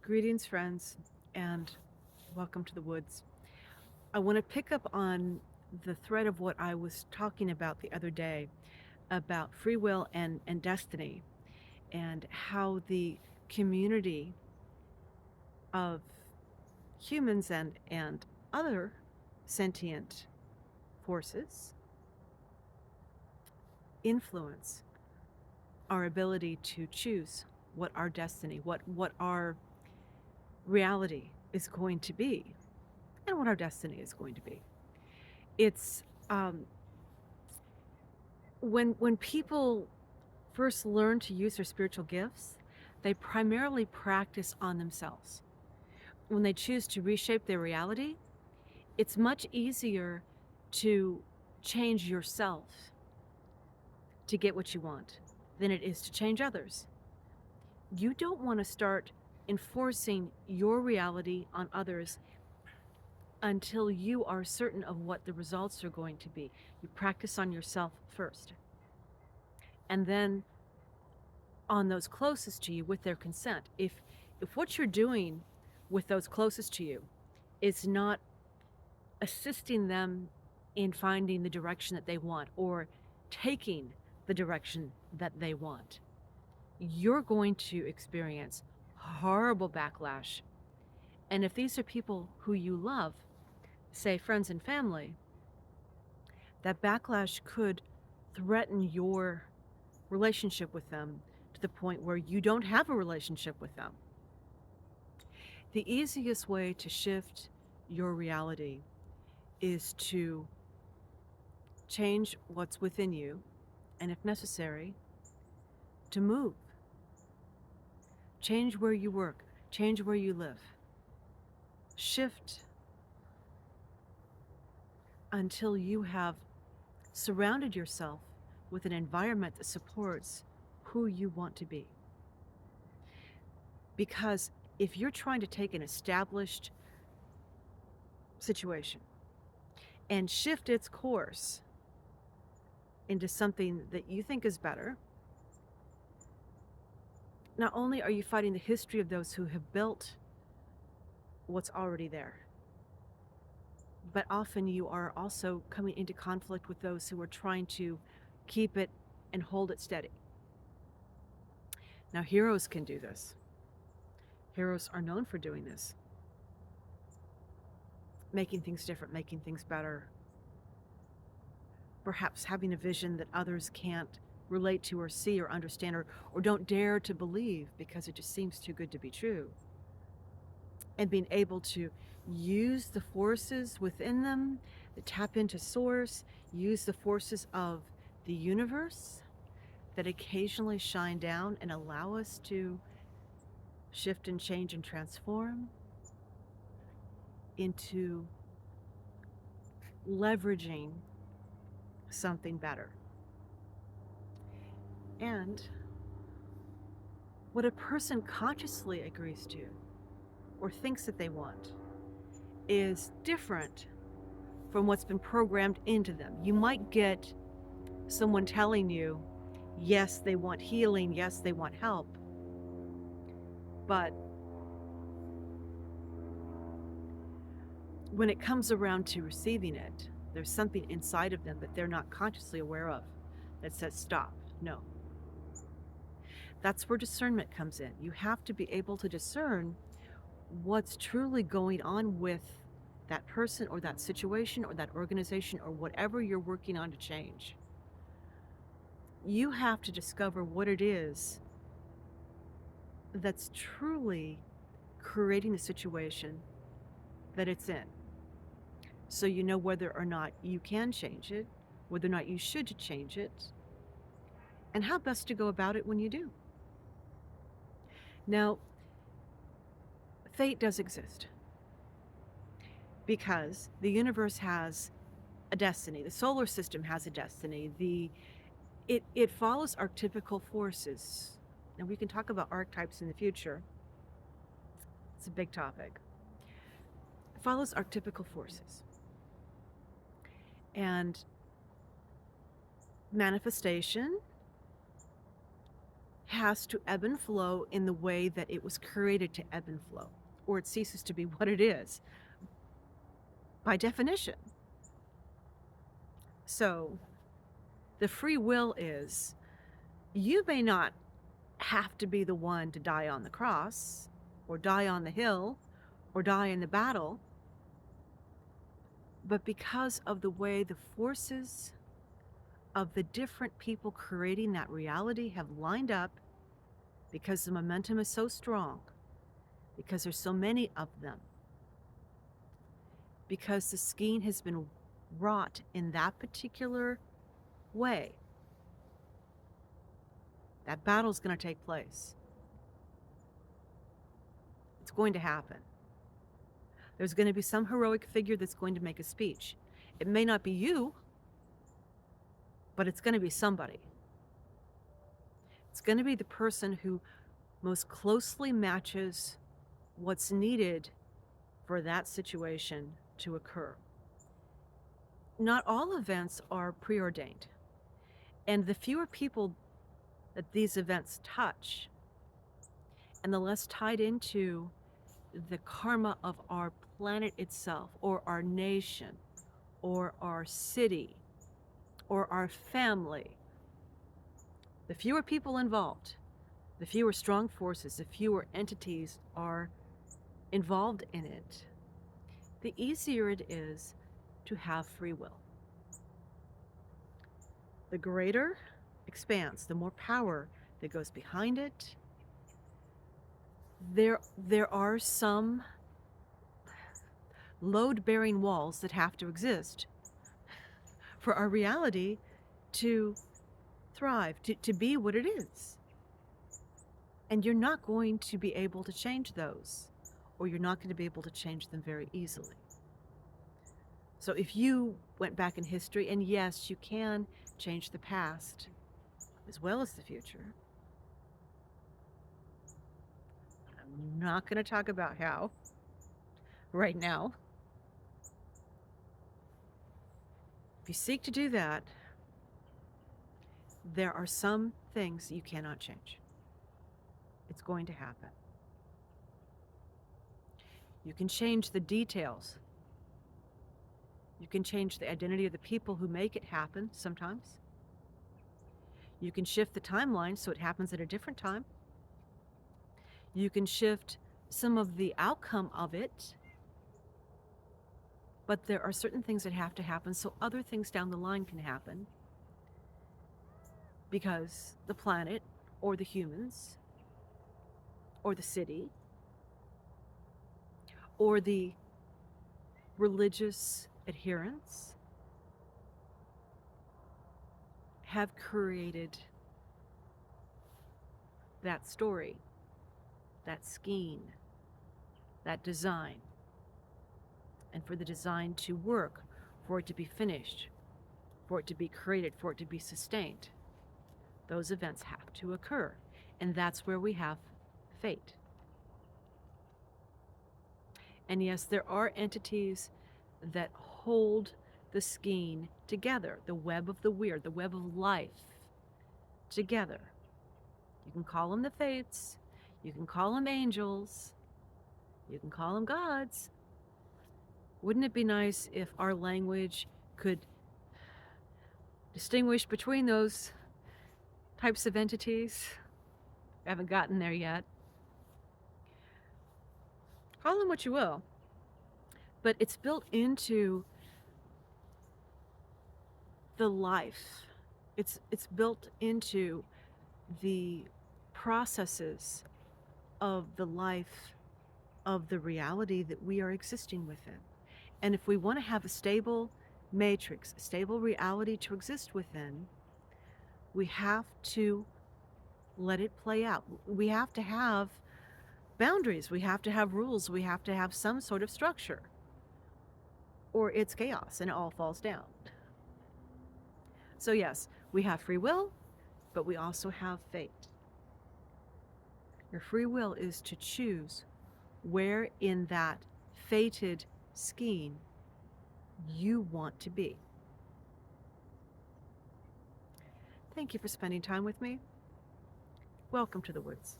Greetings, friends, and welcome to the woods. I want to pick up on the thread of what I was talking about the other day about free will and destiny, and how the community of humans and other sentient forces influence our ability to choose what our destiny, what our reality is going to be, and what our destiny is going to be. It's when people first learn to use their spiritual gifts, they primarily practice on themselves. When they choose to reshape their reality, it's much easier to change yourself to get what you want than it is to change others. You don't want to start enforcing your reality on others until you are certain of what the results are going to be. You practice on yourself first. And then on those closest to you with their consent. If what you're doing with those closest to you is not assisting them in finding the direction that they want or taking the direction that they want, you're going to experience horrible backlash. And if these are people who you love, say friends and family, that backlash could threaten your relationship with them to the point where you don't have a relationship with them. The easiest way to shift your reality is to change what's within you, and if necessary, to move. Change where you work, change where you live. Shift until you have surrounded yourself with an environment that supports who you want to be. Because if you're trying to take an established situation and shift its course into something that you think is better, not only are you fighting the history of those who have built what's already there, but often you are also coming into conflict with those who are trying to keep it and hold it steady. Now, heroes can do this. Heroes are known for doing this, making things different, making things better, perhaps having a vision that others can't relate to or see or understand or don't dare to believe because it just seems too good to be true. And being able to use the forces within them that tap into source, use the forces of the universe that occasionally shine down and allow us to shift and change and transform into leveraging something better. And what a person consciously agrees to or thinks that they want is different from what's been programmed into them. You might get someone telling you, yes, they want healing, yes, they want help, but when it comes around to receiving it, there's something inside of them that they're not consciously aware of that says, stop, no. That's where discernment comes in. You have to be able to discern what's truly going on with that person or that situation or that organization or whatever you're working on to change. You have to discover what it is that's truly creating the situation that it's in. So you know whether or not you can change it, whether or not you should change it, and how best to go about it when you do. Now, fate does exist because the universe has a destiny. The solar system has a destiny. It follows archetypical forces. Now we can talk about archetypes in the future. It's a big topic. It follows archetypical forces. And manifestation has to ebb and flow in the way that it was created to ebb and flow, or it ceases to be what it is by definition. So the free will is, you may not have to be the one to die on the cross, or die on the hill, or die in the battle, but because of the way the forces of the different people creating that reality have lined up, because the momentum is so strong, because there's so many of them, because the skein has been wrought in that particular way, that battle's going to take place. It's going to happen. There's going to be some heroic figure that's going to make a speech. It may not be you, but it's going to be somebody. It's going to be the person who most closely matches what's needed for that situation to occur. Not all events are preordained, and the fewer people that these events touch, and the less tied into the karma of our planet itself, or our nation, or our city, or our family, the fewer people involved, the fewer strong forces, the fewer entities are involved in it, the easier it is to have free will. The greater expanse, the more power that goes behind it. There are some load-bearing walls that have to exist for our reality to thrive, to be what it is. And you're not going to be able to change those, or you're not going to be able to change them very easily. So if you went back in history, and yes, you can change the past as well as the future. I'm not going to talk about how right now. If you seek to do that, there are some things you cannot change. It's going to happen. You can change the details. You can change the identity of the people who make it happen sometimes. You can shift the timeline so it happens at a different time. You can shift some of the outcome of it. But there are certain things that have to happen so other things down the line can happen. Because the planet, or the humans, or the city, or the religious adherents have created that story, that skein, that design. And for the design to work, for it to be finished, for it to be created, for it to be sustained, those events have to occur. And that's where we have fate. And yes, there are entities that hold the skein together, the web of the weird, the web of life together. You can call them the fates, you can call them angels, you can call them gods. Wouldn't it be nice if our language could distinguish between those types of entities? I haven't gotten there yet. Call them what you will, but it's built into the life. It's built into the processes of the life of the reality that we are existing within. And if we want to have a stable matrix, a stable reality to exist within, we have to let it play out. We have to have boundaries, we have to have rules, we have to have some sort of structure, or it's chaos and it all falls down. So yes, we have free will, but we also have fate. Your free will is to choose where in that fated skein you want to be. Thank you for spending time with me. Welcome to the woods.